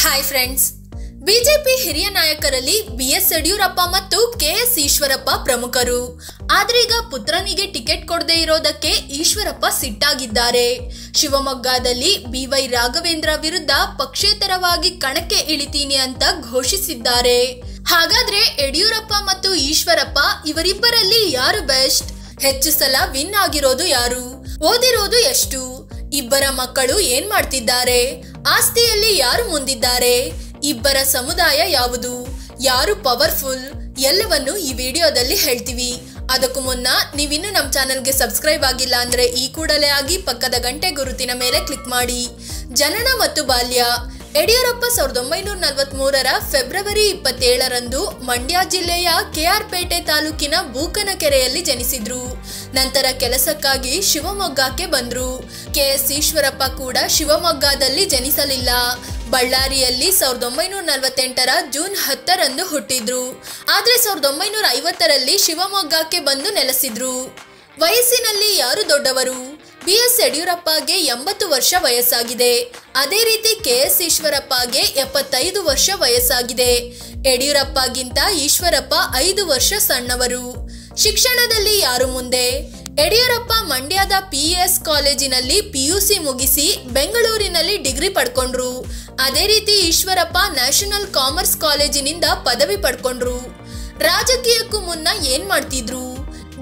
Hi friends, BJP ಹಿರಿಯ ನಾಯಕರಲ್ಲಿ BS Yediyurappa ಮತ್ತು ಕೆಎಸ್ ಈಶ್ವರಪ್ಪ ಪ್ರಮುಖರು. ಆದ್ರೀಗ ಪುತ್ರನಿಗೆ ಟಿಕೆಟ್ ಕೊಡದೇ ಇರೋದಕ್ಕೆ ಈಶ್ವರಪ್ಪ ಸಿಟ್ಟಾಗಿದ್ದಾರೆ. ಶಿವಮೊಗ್ಗದಲ್ಲಿ ಬಿವೈ ರಾಘವೇಂದ್ರ ವಿರುದ್ಧ ಪಕ್ಷೇತರವಾಗಿ ಕಣಕ್ಕೆ ಇಳಿತೀನಿ ಅಂತ ಘೋಷಿಸಿದ್ದಾರೆ. ಹಾಗಾದ್ರೆ ಯಡಿಯೂರಪ್ಪ ಮತ್ತು ಈಶ್ವರಪ್ಪ ಇವರಿಬ್ಬರಲ್ಲಿ ಯಾರು ಬೆಸ್ಟ್? ಹೆಚ್ಚು ಸಲ ವಿನ್ ಆಗಿರೋದು ಯಾರು? ಓದಿರೋದು ಎಷ್ಟು? ಇಬ್ಬರ ಮಕ್ಕಳು ಏನ್ ಮಾಡ್ತಿದ್ದಾರೆ? ಆಸ್ತಿಯಲ್ಲಿ ಯಾರು ಮುಂದಿದ್ದಾರೆ? ಇಬ್ಬರ ಸಮುದಾಯ ಯಾವುದು? ಯಾರು ಪವರ್ಫುಲ್? ಎಲ್ಲವನ್ನು ಈ ವಿಡಿಯೋದಲ್ಲಿ ಹೇಳ್ತೀವಿ. ಅದಕ್ಕೂ ಮುನ್ನ ನೀವಿನ್ನು ನಮ್ಮ ಚಾನೆಲ್ಗೆ ಸಬ್ಸ್ಕ್ರೈಬ್ ಆಗಿಲ್ಲ ಅಂದ್ರೆ ಈ ಕೂಡಲೇ ಆಗಿ ಪಕ್ಕದ ಗಂಟೆ ಗುರುತಿನ ಮೇಲೆ ಕ್ಲಿಕ್ ಮಾಡಿ. ಜನನ ಮತ್ತು ಬಾಲ್ಯ. ಯಡಿಯೂರಪ್ಪ 1943ರ ಫೆಬ್ರವರಿ 27ರಂದು ಮಂಡ್ಯ ಜಿಲ್ಲೆಯ ಕೆಆರ್ ಪೇಟೆ ತಾಲೂಕಿನ ಬೂಕನಕೆರೆಯಲ್ಲಿ ಜನಿಸಿದ್ರು. ನಂತರ ಕೆಲಸಕ್ಕಾಗಿ ಶಿವಮೊಗ್ಗಕ್ಕೆ ಬಂದ್ರು. ಕೆಎಸ್ ಈಶ್ವರಪ್ಪ ಕೂಡ ಶಿವಮೊಗ್ಗದಲ್ಲಿ ಜನಿಸಲಿಲ್ಲ. ಬಳ್ಳಾರಿಯಲ್ಲಿ 1948ರ ಜೂನ್ 10ರಂದು ಹುಟ್ಟಿದ್ರು. ಆದ್ರೆ 1950ರಲ್ಲಿ ಶಿವಮೊಗ್ಗಕ್ಕೆ ಬಂದು ನೆಲೆಸಿದ್ರು. ವಯಸ್ಸಿನಲ್ಲಿ ಯಾರು ದೊಡ್ಡವರು? ಬಿಎಸ್ ಯಡಿಯೂರಪ್ಪಗೆ 80 ವರ್ಷ ವಯಸ್ಸಾಗಿದೆ. ಅದೇ ರೀತಿ ಕೆಎಸ್ ಈಶ್ವರಪ್ಪಗೆ 75 ವರ್ಷ ವಯಸ್ಸಾಗಿದೆ. ಯಡಿಯೂರಪ್ಪಗಿಂತ ಈಶ್ವರಪ್ಪ 5 ವರ್ಷ ಸಣ್ಣವರು. ಶಿಕ್ಷಣದಲ್ಲಿ ಯಾರು ಮುಂದೆ? ಯಡಿಯೂರಪ್ಪ ಮಂಡ್ಯದ ಪಿಎಸ್ ಕಾಲೇಜಿನಲ್ಲಿ ಪಿಯುಸಿ ಮುಗಿಸಿ ಬೆಂಗಳೂರಿನಲ್ಲಿ ಡಿಗ್ರಿ ಪಡ್ಕೊಂಡ್ರು. ಅದೇ ರೀತಿ ಈಶ್ವರಪ್ಪ ನ್ಯಾಷನಲ್ ಕಾಮರ್ಸ್ ಕಾಲೇಜಿನಿಂದ ಪದವಿ ಪಡ್ಕೊಂಡ್ರು. ರಾಜಕೀಯಕ್ಕೂ ಮುನ್ನ ಏನ್ ಮಾಡ್ತಿದ್ರು?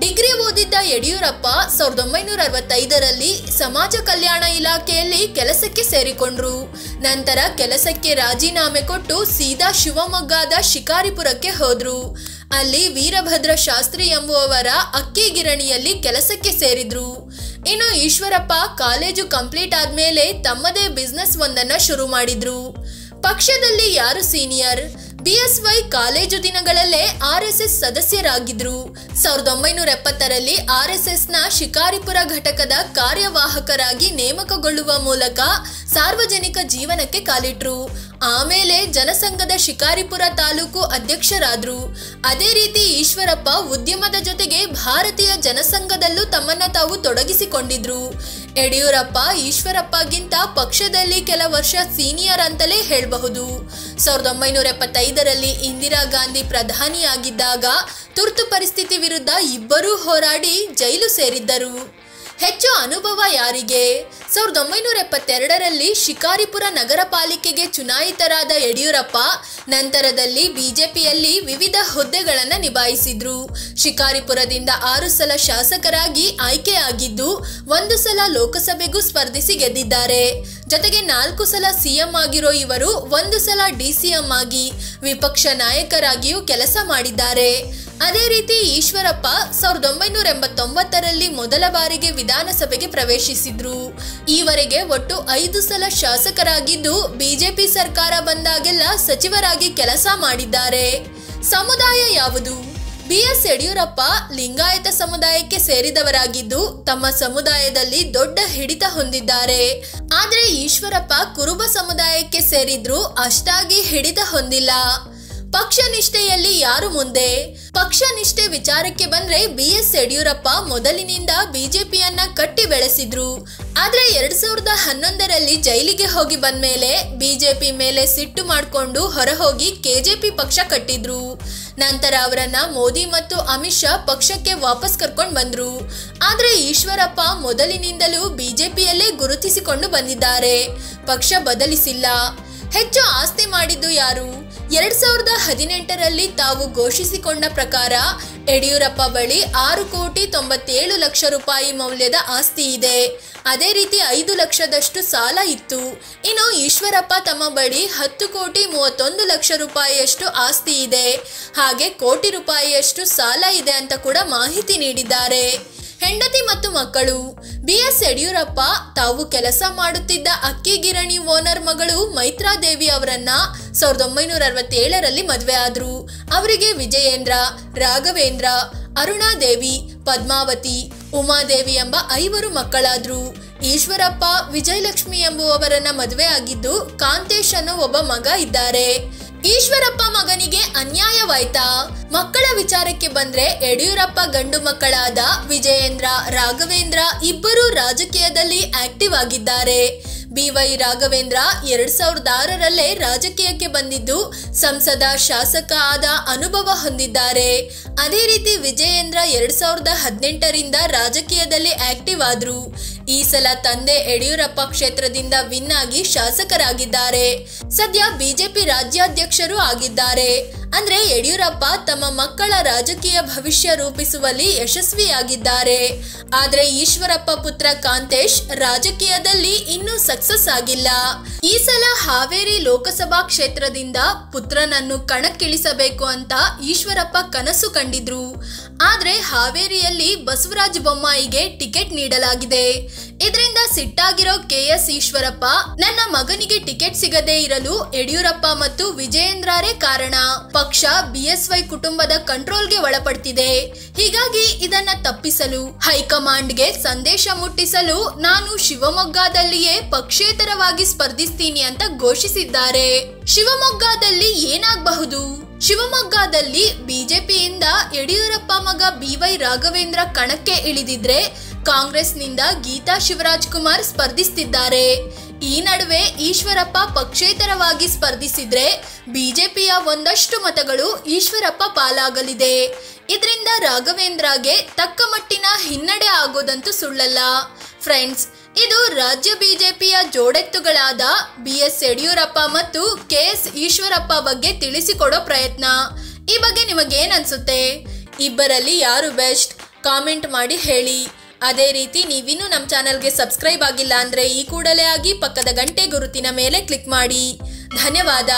ಡಿಗ್ರಿ ಓದಿದ್ದ ಯಡಿಯೂರಪ್ಪ 1965ರಲ್ಲಿ ಸಮಾಜ ಕಲ್ಯಾಣ ಇಲಾಖೆಯಲ್ಲಿ ಕೆಲಸಕ್ಕೆ ಸೇರಿಕೊಂಡ್ರು. ನಂತರ ಕೆಲಸಕ್ಕೆ ರಾಜೀನಾಮೆ ಕೊಟ್ಟು ಸೀದಾ ಶಿವಮೊಗ್ಗದ ಶಿಕಾರಿಪುರಕ್ಕೆ ಹೋದ್ರು. ಅಲ್ಲಿ ವೀರಭದ್ರ ಶಾಸ್ತ್ರಿ ಎಂಬುವವರ ಅಕ್ಕಿ ಗಿರಣಿಯಲ್ಲಿ ಕೆಲಸಕ್ಕೆ ಸೇರಿದ್ರು. ಇನ್ನು ಈಶ್ವರಪ್ಪ ಕಾಲೇಜು ಕಂಪ್ಲೀಟ್ ಆದ್ಮೇಲೆ ತಮ್ಮದೇ ಬಿಸ್ನೆಸ್ ಒಂದನ್ನ ಶುರು ಮಾಡಿದ್ರು. ಪಕ್ಷದಲ್ಲಿ ಯಾರು ಸೀನಿಯರ್? ಬಿಎಸ್ವೈ ಕಾಲೇಜು ದಿನಗಳಲ್ಲೇ RSS ಸದಸ್ಯರಾಗಿದ್ರು. 1970ರಲ್ಲಿ RSSನ ಶಿಕಾರಿಪುರ ಘಟಕದ ಕಾರ್ಯವಾಹಕರಾಗಿ ನೇಮಕಗೊಳ್ಳುವ ಮೂಲಕ ಸಾರ್ವಜನಿಕ ಜೀವನಕ್ಕೆ ಕಾಲಿಟ್ರು. ಆಮೇಲೆ ಜನಸಂಘದ ಶಿಕಾರಿಪುರ ತಾಲೂಕು ಅಧ್ಯಕ್ಷರಾದ್ರು. ಅದೇ ರೀತಿ ಈಶ್ವರಪ್ಪ ಉದ್ಯಮದ ಜೊತೆಗೆ ಭಾರತೀಯ ಜನಸಂಘದಲ್ಲೂ ತಮ್ಮನ್ನ ತಾವು ತೊಡಗಿಸಿಕೊಂಡಿದ್ರು. ಯಡಿಯೂರಪ್ಪ ಈಶ್ವರಪ್ಪಗಿಂತ ಪಕ್ಷದಲ್ಲಿ ಕೆಲ ವರ್ಷ ಸೀನಿಯರ್ ಅಂತಲೇ ಹೇಳಬಹುದು. 1975ರಲ್ಲಿ ಇಂದಿರಾ ಗಾಂಧಿ ಪ್ರಧಾನಿಯಾಗಿದ್ದಾಗ ತುರ್ತು ಪರಿಸ್ಥಿತಿ ವಿರುದ್ಧ ಇಬ್ಬರೂ ಹೋರಾಡಿ ಜೈಲು ಸೇರಿದ್ದರು. ಹೆಚ್ಚು ಅನುಭವ ಯಾರಿಗೆ? 1972ರಲ್ಲಿ ಶಿಕಾರಿಪುರ ನಗರ ಪಾಲಿಕೆಗೆ ಚುನಾಯಿತರಾದ ಯಡಿಯೂರಪ್ಪ ನಂತರದಲ್ಲಿ ಬಿಜೆಪಿಯಲ್ಲಿ ವಿವಿಧ ಹುದ್ದೆಗಳನ್ನು ನಿಭಾಯಿಸಿದ್ರು. ಶಿಕಾರಿಪುರದಿಂದ 6 ಸಲ ಶಾಸಕರಾಗಿ ಆಯ್ಕೆಯಾಗಿದ್ದು 1 ಸಲ ಲೋಕಸಭೆಗೂ ಸ್ಪರ್ಧಿಸಿ ಗೆದ್ದಿದ್ದಾರೆ. ಜೊತೆಗೆ 4 ಸಲ ಸಿಎಂ ಆಗಿರೋ ಇವರು 1 ಸಲ DCM ಆಗಿ ವಿಪಕ್ಷ ನಾಯಕರಾಗಿಯೂ ಕೆಲಸ ಮಾಡಿದ್ದಾರೆ. ಅದೇ ರೀತಿ ಈಶ್ವರಪ್ಪ 1989ರಲ್ಲಿ ಮೊದಲ ಬಾರಿಗೆ ವಿಧಾನಸಭೆಗೆ ಪ್ರವೇಶಿಸಿದ್ರು. ಈವರೆಗೆ ಒಟ್ಟು 5 ಸಲ ಶಾಸಕರಾಗಿದ್ದು ಬಿಜೆಪಿ ಸರ್ಕಾರ ಬಂದಾಗೆಲ್ಲ ಸಚಿವರಾಗಿ ಕೆಲಸ ಮಾಡಿದ್ದಾರೆ. ಸಮುದಾಯ ಯಾವುದು? ಬಿಎಸ್ ಯಡಿಯೂರಪ್ಪ ಲಿಂಗಾಯತ ಸಮುದಾಯಕ್ಕೆ ಸೇರಿದವರಾಗಿದ್ದು ತಮ್ಮ ಸಮುದಾಯದಲ್ಲಿ ದೊಡ್ಡ ಹಿಡಿತ ಹೊಂದಿದ್ದಾರೆ. ಆದ್ರೆ ಈಶ್ವರಪ್ಪ ಕುರುಬ ಸಮುದಾಯಕ್ಕೆ ಸೇರಿದ್ರು ಅಷ್ಟಾಗಿ ಹಿಡಿತ ಹೊಂದಿಲ್ಲ. ಪಕ್ಷ ನಿಷ್ಠೆಯಲ್ಲಿ ಯಾರು ಮುಂದೆ? ಪಕ್ಷ ನಿಷ್ಠೆ ವಿಚಾರಕ್ಕೆ ಬಂದ್ರೆ ಬಿಎಸ್ ಯಡಿಯೂರಪ್ಪ ಮೊದಲಿನಿಂದ ಬಿಜೆಪಿಯನ್ನ ಕಟ್ಟಿ ಬೆಳೆಸಿದ್ರು. ಆದ್ರೆ 2011ರಲ್ಲಿ ಜೈಲಿಗೆ ಹೋಗಿ ಬಂದ್ಮೇಲೆ ಬಿಜೆಪಿ ಮೇಲೆ ಸಿಟ್ಟು ಮಾಡಿಕೊಂಡು ಹೊರಹೋಗಿ ಕೆಜೆಪಿ ಪಕ್ಷ ಕಟ್ಟಿದ್ರು. ನಂತರ ಅವರನ್ನ ಮೋದಿ ಮತ್ತು ಅಮಿತ್ ಶಾ ಪಕ್ಷಕ್ಕೆ ವಾಪಸ್ ಕರ್ಕೊಂಡು ಬಂದ್ರು. ಆದ್ರೆ ಈಶ್ವರಪ್ಪ ಮೊದಲಿನಿಂದಲೂ ಬಿಜೆಪಿಯಲ್ಲೇ ಗುರುತಿಸಿಕೊಂಡು ಬಂದಿದ್ದಾರೆ. ಪಕ್ಷ ಬದಲಿಸಿಲ್ಲ. ಹೆಚ್ಚು ಆಸ್ತಿ ಮಾಡಿದ್ದು ಯಾರು? 2018ರಲ್ಲಿ ತಾವು ಘೋಷಿಸಿಕೊಂಡ ಪ್ರಕಾರ ಯಡಿಯೂರಪ್ಪ ಬಳಿ 6,97,00,000 ರೂಪಾಯಿ ಮೌಲ್ಯದ ಆಸ್ತಿ ಇದೆ. ಅದೇ ರೀತಿ 5 ಲಕ್ಷದಷ್ಟು ಸಾಲ ಇತ್ತು. ಇನ್ನು ಈಶ್ವರಪ್ಪ ತಮ್ಮ ಬಳಿ 10,31,00,000 ರೂಪಾಯಿಯಷ್ಟು ಆಸ್ತಿ ಇದೆ. ಹಾಗೆ ಕೋಟಿ ರೂಪಾಯಿಯಷ್ಟು ಸಾಲ ಇದೆ ಅಂತ ಕೂಡ ಮಾಹಿತಿ ನೀಡಿದ್ದಾರೆ. ಹೆಂಡತಿ ಮತ್ತು ಮಕ್ಕಳು. ಬಿಎಸ್ ಯಡಿಯೂರಪ್ಪ ತಾವು ಕೆಲಸ ಮಾಡುತ್ತಿದ್ದ ಅಕ್ಕಿ ಗಿರಣಿ ಓನರ್ ಮಗಳು ಮೈತ್ರಾದೇವಿ ಅವರನ್ನ 1967ರಲ್ಲಿ ಮದುವೆ ಆದ್ರು. ಅವರಿಗೆ ವಿಜಯೇಂದ್ರ, ರಾಘವೇಂದ್ರ, ಅರುಣಾದೇವಿ, ಪದ್ಮಾವತಿ, ಉಮಾದೇವಿ ಎಂಬ 5 ಮಕ್ಕಳಾದ್ರು. ಈಶ್ವರಪ್ಪ ವಿಜಯಲಕ್ಷ್ಮಿ ಎಂಬುವವರನ್ನ ಮದುವೆ ಆಗಿದ್ದು ಕಾಂತೇಶ್ ಅನ್ನೋ ಒಬ್ಬ ಮಗ ಇದ್ದಾರೆ. ಈಶ್ವರಪ್ಪ ಮಗನಿಗೆ ಅನ್ಯಾಯವಾಯ್ತಾ? ಮಕ್ಕಳ ವಿಚಾರಕ್ಕೆ ಬಂದ್ರೆ ಯಡಿಯೂರಪ್ಪ ಗಂಡು ಮಕ್ಕಳಾದ ವಿಜಯೇಂದ್ರ, ರಾಘವೇಂದ್ರ ಇಬ್ಬರು ರಾಜಕೀಯದಲ್ಲಿ ಆಕ್ಟಿವ್ ಆಗಿದ್ದಾರೆ. BY ರಾಘವೇಂದ್ರ 2006ರಲ್ಲೇ ರಾಜಕೀಯಕ್ಕೆ ಬಂದಿದ್ದು ಸಂಸದ ಶಾಸಕ ಆದ ಅನುಭವ ಹೊಂದಿದ್ದಾರೆ. ಅದೇ ರೀತಿ ವಿಜಯೇಂದ್ರ 2018ರಿಂದ ರಾಜಕೀಯದಲ್ಲಿ ಆಕ್ಟಿವ್ ಆದ್ರು. ಈ ಸಲ ತಂದೆ ಯಡಿಯೂರಪ್ಪ ಕ್ಷೇತ್ರದಿಂದ ವಿನ್ ಆಗಿ ಶಾಸಕರಾಗಿದ್ದಾರೆ. ಸದ್ಯ ಬಿಜೆಪಿ ರಾಜ್ಯಾಧ್ಯಕ್ಷರು ಆಗಿದ್ದಾರೆ. ಅಂದ್ರೆ ಯಡಿಯೂರಪ್ಪ ತಮ್ಮ ಮಕ್ಕಳ ರಾಜಕೀಯ ಭವಿಷ್ಯ ರೂಪಿಸುವಲ್ಲಿ ಯಶಸ್ವಿಯಾಗಿದ್ದಾರೆ. ಆದ್ರೆ ಈಶ್ವರಪ್ಪ ಪುತ್ರ ಕಾಂತೇಶ್ ರಾಜಕೀಯದಲ್ಲಿ ಇನ್ನೂ ಸಕ್ಸಸ್ ಆಗಿಲ್ಲ. ಈ ಸಲ ಹಾವೇರಿ ಲೋಕಸಭಾ ಕ್ಷೇತ್ರದಿಂದ ಪುತ್ರನನ್ನು ಕಣಕ್ಕಿಳಿಸಬೇಕು ಅಂತ ಈಶ್ವರಪ್ಪ ಕನಸು ಕಂಡಿದ್ರು. ಆದ್ರೆ ಹಾವೇರಿಯಲ್ಲಿ ಬಸವರಾಜ ಬೊಮ್ಮಾಯಿಗೆ ಟಿಕೆಟ್ ನೀಡಲಾಗಿದೆ. ಇದರಿಂದ ಸಿಟ್ಟಾಗಿರೋ KS ಈಶ್ವರಪ್ಪ ನನ್ನ ಮಗನಿಗೆ ಟಿಕೆಟ್ ಸಿಗದೇ ಇರಲು ಯಡಿಯೂರಪ್ಪ ಮತ್ತು ವಿಜಯೇಂದ್ರರೇ ಕಾರಣ. ಪಕ್ಷ BSY ಕುಟುಂಬದ ಕಂಟ್ರೋಲ್ಗೆ ಒಳಪಡ್ತಿದೆ. ಹೀಗಾಗಿ ಇದನ್ನ ತಪ್ಪಿಸಲು ಹೈಕಮಾಂಡ್ಗೆ ಸಂದೇಶ ಮುಟ್ಟಿಸಲು ನಾನು ಶಿವಮೊಗ್ಗದಲ್ಲಿಯೇ ಪಕ್ಷೇತರವಾಗಿ ಸ್ಪರ್ಧಿಸ್ತೀನಿ ಅಂತ ಘೋಷಿಸಿದ್ದಾರೆ. ಶಿವಮೊಗ್ಗದಲ್ಲಿ ಏನಾಗಬಹುದು? ಶಿವಮೊಗ್ಗದಲ್ಲಿ ಬಿಜೆಪಿಯಿಂದ ಯಡಿಯೂರಪ್ಪ ಮಗ BY ರಾಘವೇಂದ್ರ ಕಣಕ್ಕೆ ಇಳಿದಿದ್ರೆ ಕಾಂಗ್ರೆಸ್ನಿಂದ ಗೀತಾ ಶಿವರಾಜ್ ಕುಮಾರ್ ಸ್ಪರ್ಧಿಸುತ್ತಿದ್ದಾರೆ. ಈ ನಡುವೆ ಈಶ್ವರಪ್ಪ ಪಕ್ಷೇತರವಾಗಿ ಸ್ಪರ್ಧಿಸಿದ್ರೆ ಬಿಜೆಪಿಯ ಒಂದಷ್ಟು ಮತಗಳು ಈಶ್ವರಪ್ಪ ಪಾಲಾಗಲಿದೆ. ಇದರಿಂದ ರಾಘವೇಂದ್ರಗೆ ತಕ್ಕ ಮಟ್ಟಿನ ಹಿನ್ನಡೆ ಆಗೋದಂತೂ ಸುಳ್ಳಲ್ಲ. ಫ್ರೆಂಡ್ಸ್, ಇದು ರಾಜ್ಯ ಬಿಜೆಪಿಯ ಜೋಡೆತ್ತುಗಳಾದ BS ಯಡಿಯೂರಪ್ಪ ಮತ್ತು KS ಈಶ್ವರಪ್ಪ ಬಗ್ಗೆ ತಿಳಿಸಿಕೊಡೋ ಪ್ರಯತ್ನ. ಈ ಬಗ್ಗೆ ನಿಮಗೇನ್ ಅನ್ಸುತ್ತೆ? ಇಬ್ಬರಲ್ಲಿ ಯಾರು ಬೆಸ್ಟ್? ಕಾಮೆಂಟ್ ಮಾಡಿ ಹೇಳಿ. ಅದೇ ರೀತಿ ನೀವಿನ್ನೂ ನಮ್ಮ ಚಾನಲ್ಗೆ ಸಬ್ಸ್ಕ್ರೈಬ್ ಆಗಿಲ್ಲ ಅಂದ್ರೆ ಈ ಕೂಡಲೇ ಆಗಿ ಪಕ್ಕದ ಗಂಟೆ ಗುರುತಿನ ಮೇಲೆ ಕ್ಲಿಕ್ ಮಾಡಿ. ಧನ್ಯವಾದ.